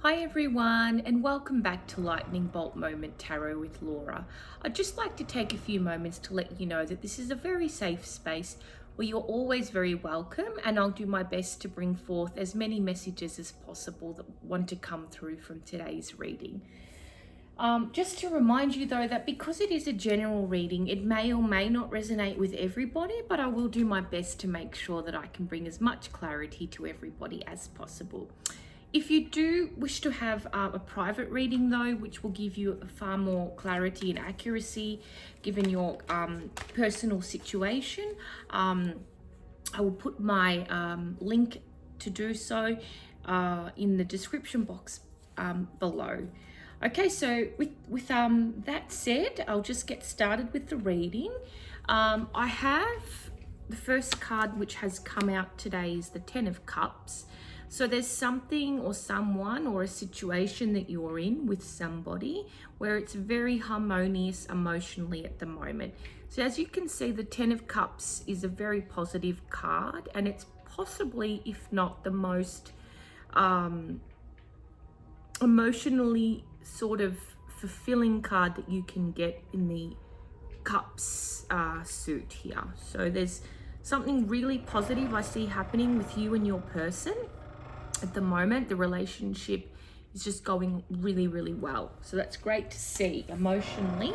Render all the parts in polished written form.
Hi everyone, and welcome back to Lightning Bolt Moment Tarot with Laura. I'd just like to take a few moments to let you know that this is a very safe space where you're always very welcome, and I'll do my best to bring forth as many messages as possible that want to come through from today's reading. Just to remind you though that because it is a general reading, it may or may not resonate with everybody, but I will do my best to make sure that I can bring as much clarity to everybody as possible. If you do wish to have a private reading though, which will give you far more clarity and accuracy given your personal situation, I will put my link to do so in the description box below. Okay, so with that said, I'll just get started with the reading. I have the first card which has come out today is the Ten of Cups. So there's something or someone or a situation that you're in with somebody where it's very harmonious emotionally at the moment. So as you can see, the Ten of Cups is a very positive card, and it's possibly, if not the most emotionally sort of fulfilling card that you can get in the Cups suit here. So there's something really positive I see happening with you and your person. At the moment, the relationship is just going really, really well. So that's great to see emotionally.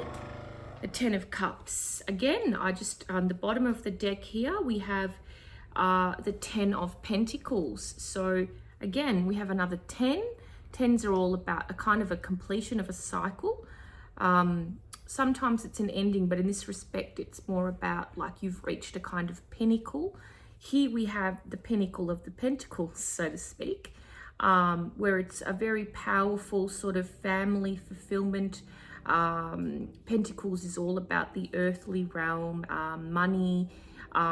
The Ten of Cups. Again, on the bottom of the deck here, we have the Ten of Pentacles. So again, we have another 10. Tens are all about a kind of a completion of a cycle. Sometimes it's an ending, but in this respect, it's more about like you've reached a kind of pinnacle. Here we have the pinnacle of the pentacles, so to speak, where it's a very powerful sort of family fulfillment. Pentacles is all about the earthly realm, money,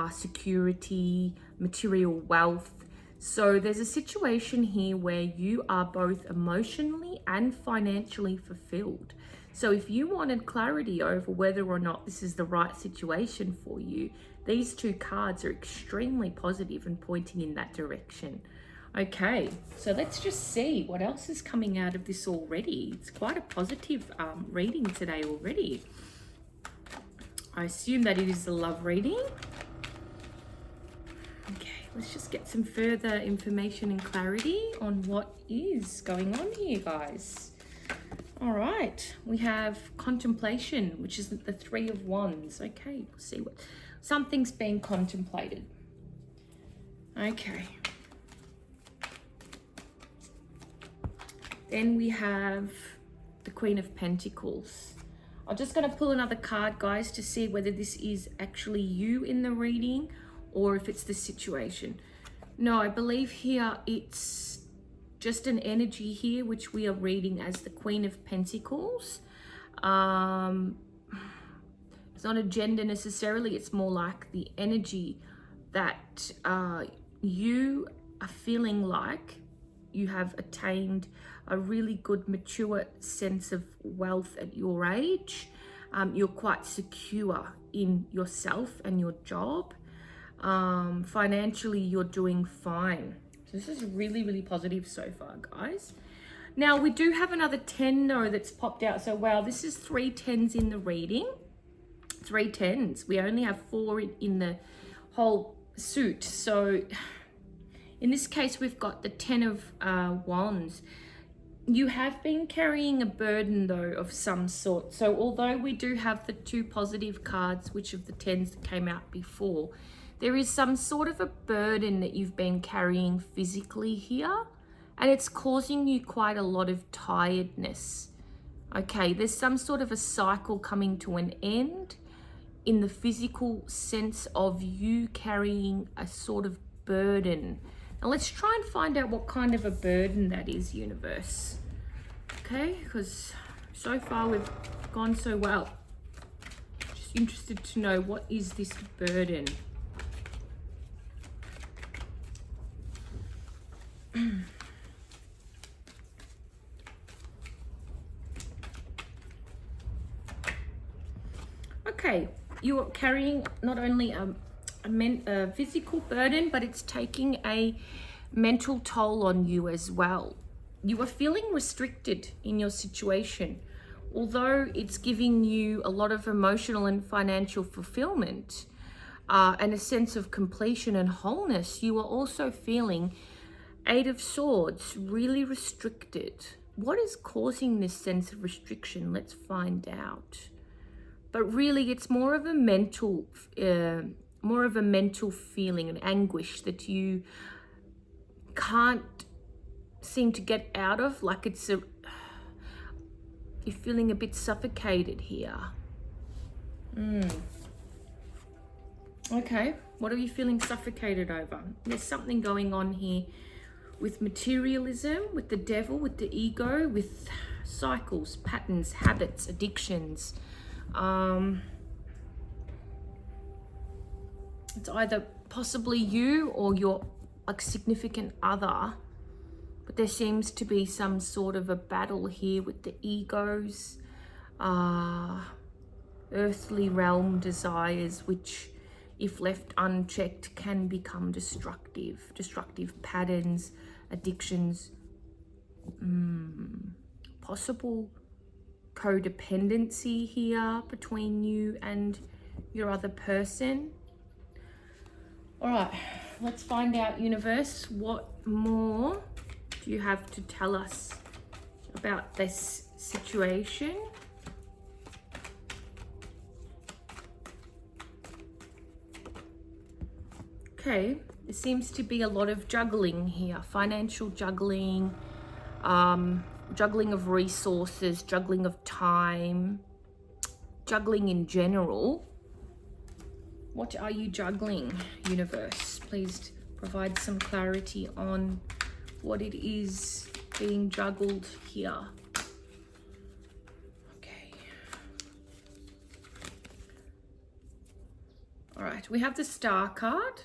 security, material wealth. So there's a situation here where you are both emotionally and financially fulfilled. So if you wanted clarity over whether or not this is the right situation for you, these two cards are extremely positive and pointing in that direction. Okay, so let's just see what else is coming out of this already. It's quite a positive reading today already. I assume that it is a love reading. Okay, let's just get some further information and clarity on what is going on here, guys. All right, we have contemplation, which is the Three of Wands. Okay, we'll see what something's being contemplated. Okay. Then we have the Queen of Pentacles. I'm just going to pull another card, guys, to see whether this is actually you in the reading or if it's the situation. No, I believe here it's just an energy here, which we are reading as the Queen of Pentacles. It's not a gender necessarily, it's more like the energy that you are feeling like you have attained a really good mature sense of wealth at your age. You're quite secure in yourself and your job. Financially, you're doing fine. So this is really, really positive so far, guys. Now, we do have another 10 though that's popped out. So, wow, this is 3 10s in the reading. 3 10s. We only have 4 in the whole suit. So, in this case, we've got the 10 of Wands. You have been carrying a burden though of some sort. So, although we do have the 2 positive cards, which of the 10s that came out before, there is some sort of a burden that you've been carrying physically here, and it's causing you quite a lot of tiredness. Okay, there's some sort of a cycle coming to an end in the physical sense of you carrying a sort of burden. Now let's try and find out what kind of a burden that is, universe. Okay, because so far we've gone so well. Just interested to know, what is this burden? Okay, you are carrying not only a physical burden, but it's taking a mental toll on you as well. you are feeling restricted in your situation. Although it's giving you a lot of emotional and financial fulfillment and a sense of completion and wholeness, you are also feeling Eight of Swords, really restricted. What is causing this sense of restriction? Let's find out. But really, it's more of a mental feeling and anguish that you can't seem to get out of. Like you're feeling a bit suffocated here. Okay, what are you feeling suffocated over? There's something going on here with materialism, with the devil, with the ego, with cycles, patterns, habits, addictions. It's either possibly you or your significant other, but there seems to be some sort of a battle here with the egos, earthly realm desires, which if left unchecked can become destructive patterns, addictions, possible codependency here between you and your other person. All right, let's find out, universe, what more do you have to tell us about this situation? Okay, there seems to be a lot of juggling here, financial juggling, juggling of resources, juggling of time, juggling in general. What are you juggling, universe? Please provide some clarity on what it is being juggled here. Okay. All right, we have the Star card.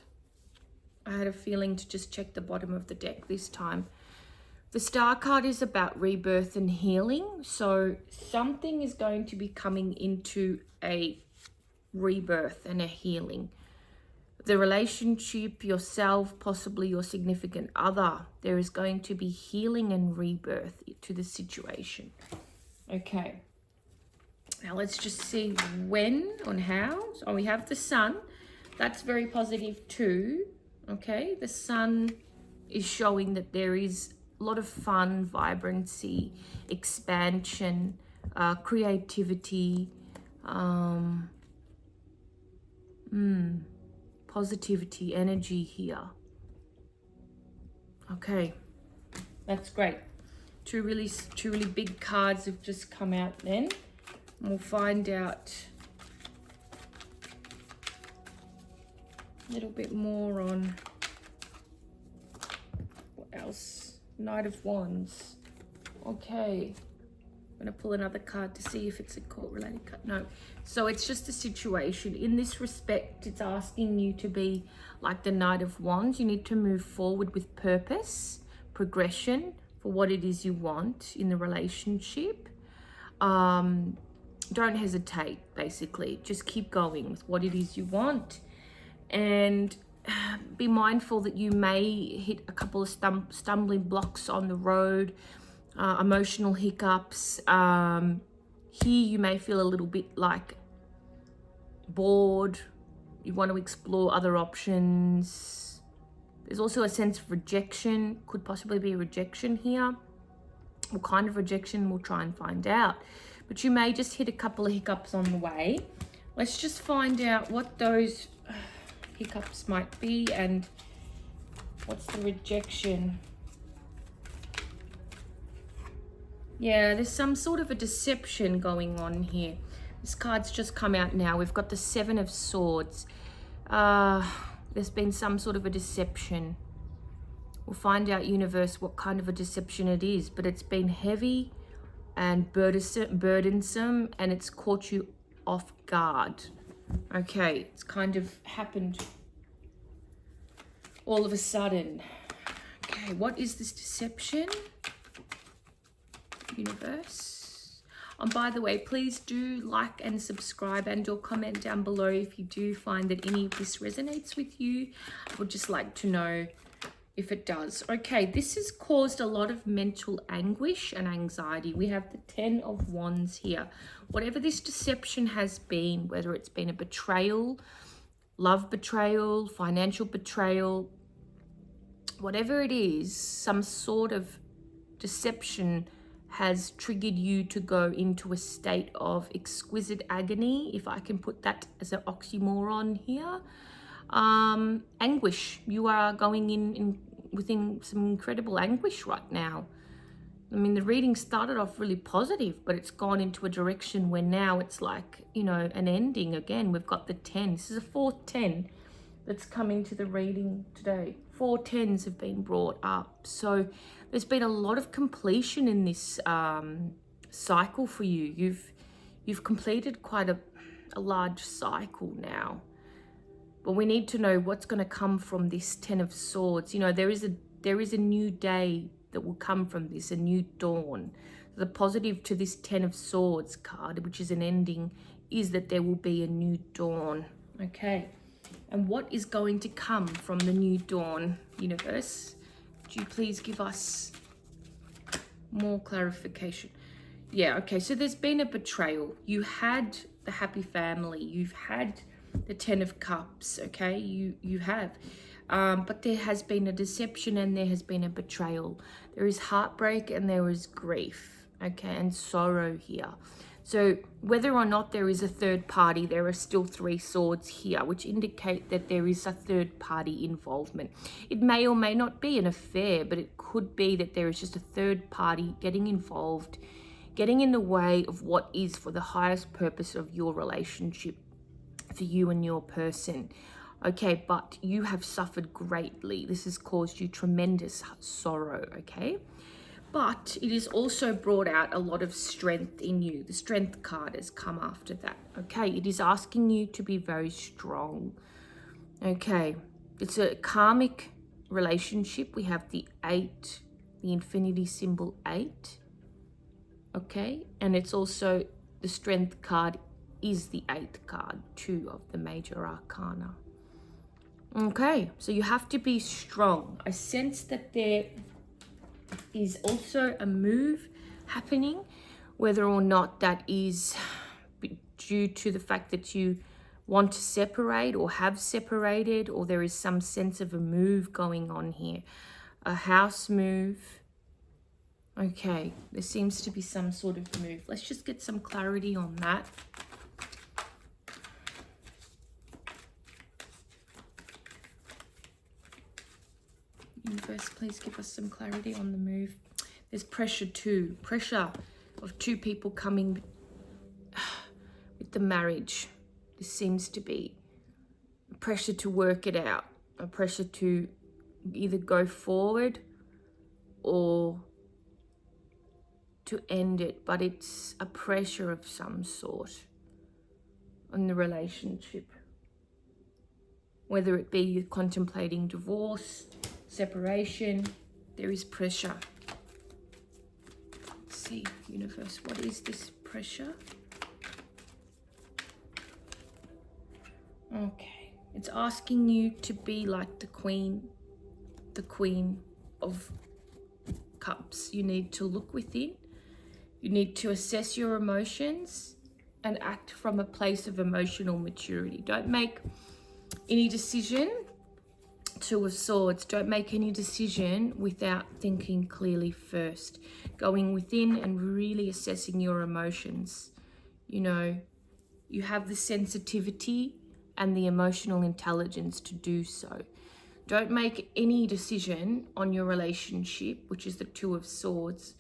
I had a feeling to just check the bottom of the deck this time. The Star card is about rebirth and healing. So something is going to be coming into a rebirth and a healing. The relationship, yourself, possibly your significant other, there is going to be healing and rebirth to the situation. Okay. Now let's just see when and how. So we have the Sun. That's very positive too. Okay. The Sun is showing that there is a lot of fun, vibrancy, expansion, creativity, positivity, energy here. Okay, that's great. Two really big cards have just come out then. And we'll find out a little bit more on what else. Knight of Wands. Okay. I'm going to pull another card to see if it's a court-related card. No. So it's just a situation. In this respect, it's asking you to be like the Knight of Wands. You need to move forward with purpose, progression for what it is you want in the relationship. Don't hesitate, basically. Just keep going with what it is you want. And be mindful that you may hit a couple of stumbling blocks on the road. Emotional hiccups. Here you may feel a little bit like bored. You want to explore other options. There's also a sense of rejection. Could possibly be a rejection here. What kind of rejection, we'll try and find out. But you may just hit a couple of hiccups on the way. Let's just find out what those hiccups might be and what's the rejection. Yeah, there's some sort of a deception going on here. This card's just come out now. We've got the Seven of Swords. There's been some sort of a deception. We'll find out, universe, what kind of a deception it is. But it's been heavy and burdensome, and it's caught you off guard. Okay, it's kind of happened all of a sudden. Okay, what is this deception? Universe. And by the way, please do like and subscribe and or comment down below if you do find that any of this resonates with you. I would just like to know if it does. Okay, this has caused a lot of mental anguish and anxiety. We have the 10 of Wands here. Whatever this deception has been, whether it's been a betrayal, love betrayal, financial betrayal, whatever it is, some sort of deception has triggered you to go into a state of exquisite agony, if I can put that as an oxymoron here. Anguish. You are going in within some incredible anguish right now. I mean, the reading started off really positive, but it's gone into a direction where now it's like, you know, an ending again. We've got the 10. This is a fourth 10 that's come into the reading today. 4 10s have been brought up. So there's been a lot of completion in this cycle for you. You've completed quite a large cycle now. But we need to know what's going to come from this 10 of Swords. You know, there is a new day that will come from this, a new dawn. The positive to this 10 of Swords card, which is an ending, is that there will be a new dawn. Okay. And what is going to come from the new dawn, universe? Would you please give us more clarification? Yeah, okay. So there's been a betrayal. You had the happy family. You've had the 10 of Cups, okay? You have. But there has been a deception and there has been a betrayal. There is heartbreak and there is grief, okay? And sorrow here. So whether or not there is a third party, there are still 3 swords here, which indicate that there is a third party involvement. It may or may not be an affair, but it could be that there is just a third party getting involved, getting in the way of what is for the highest purpose of your relationship, for you and your person. Okay, but you have suffered greatly. This has caused you tremendous sorrow, okay? But it has also brought out a lot of strength in you. The Strength card has come after that, okay? It is asking you to be very strong, okay? It's a karmic relationship. We have the 8, the infinity symbol 8, okay? And it's also, the Strength card is the 8th card, 2 of the major arcana. Okay, so you have to be strong. I sense that there is also a move happening, whether or not that is due to the fact that you want to separate or have separated, or there is some sense of a move going on here, a house move. Okay, there seems to be some sort of move. Let's just get some clarity on that. Universe, please give us some clarity on the move. There's pressure too. Pressure of 2 people coming with the marriage. This seems to be pressure to work it out. A pressure to either go forward or to end it. But it's a pressure of some sort on the relationship. Whether it be you contemplating divorce, separation, there is pressure. Let's see, universe, what is this pressure? Okay, it's asking you to be like the queen of cups. You need to look within. You need to assess your emotions and act from a place of emotional maturity. Don't make any decision. 2 of Swords, don't make any decision without thinking clearly first. Going within and really assessing your emotions. You know, you have the sensitivity and the emotional intelligence to do so. Don't make any decision on your relationship, which is the 2 of Swords,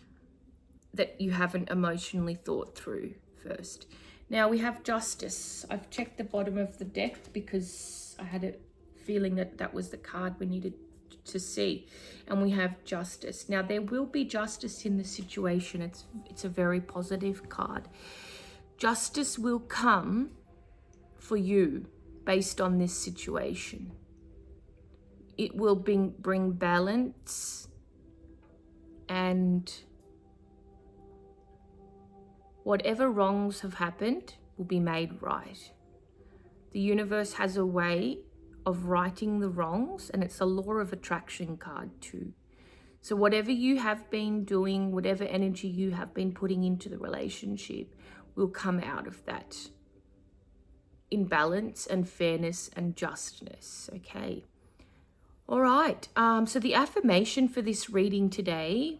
that you haven't emotionally thought through first. Now we have Justice. I've checked the bottom of the deck because I had a feeling that that was the card we needed to see. And we have Justice. Now there will be justice in the situation. It's a very positive card. Justice will come for you based on this situation. It will bring balance, and whatever wrongs have happened will be made right. The universe has a way of righting the wrongs, and it's a law of attraction card too. So whatever you have been doing, whatever energy you have been putting into the relationship will come out of that in balance and fairness and justness, okay? All right, so the affirmation for this reading today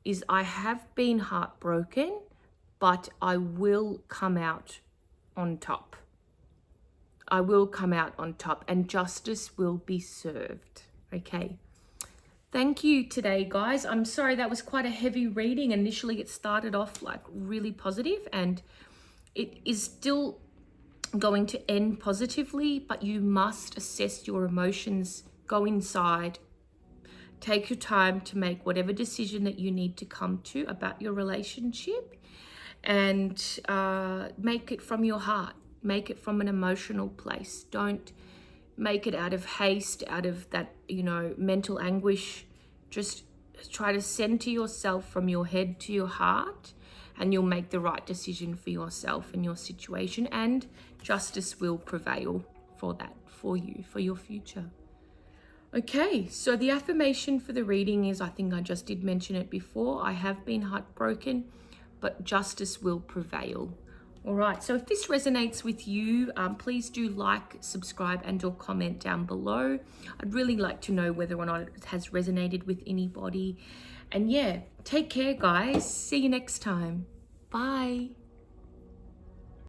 is I have been heartbroken, but I will come out on top. I will come out on top and justice will be served, okay? Thank you today, guys. I'm sorry that was quite a heavy reading. Initially, it started off like really positive and it is still going to end positively, but you must assess your emotions, go inside, take your time to make whatever decision that you need to come to about your relationship, and make it from your heart, make it from an emotional place. Don't make it out of haste, out of that, mental anguish. Just try to center yourself from your head to your heart, and you'll make the right decision for yourself and your situation, and justice will prevail for that, for you, for your future. Okay, so the affirmation for the reading is, I think I just did mention it before, I have been heartbroken, but justice will prevail. All right, so if this resonates with you, please do like, subscribe, and or comment down below. I'd really like to know whether or not it has resonated with anybody. And yeah, take care, guys. See you next time. Bye.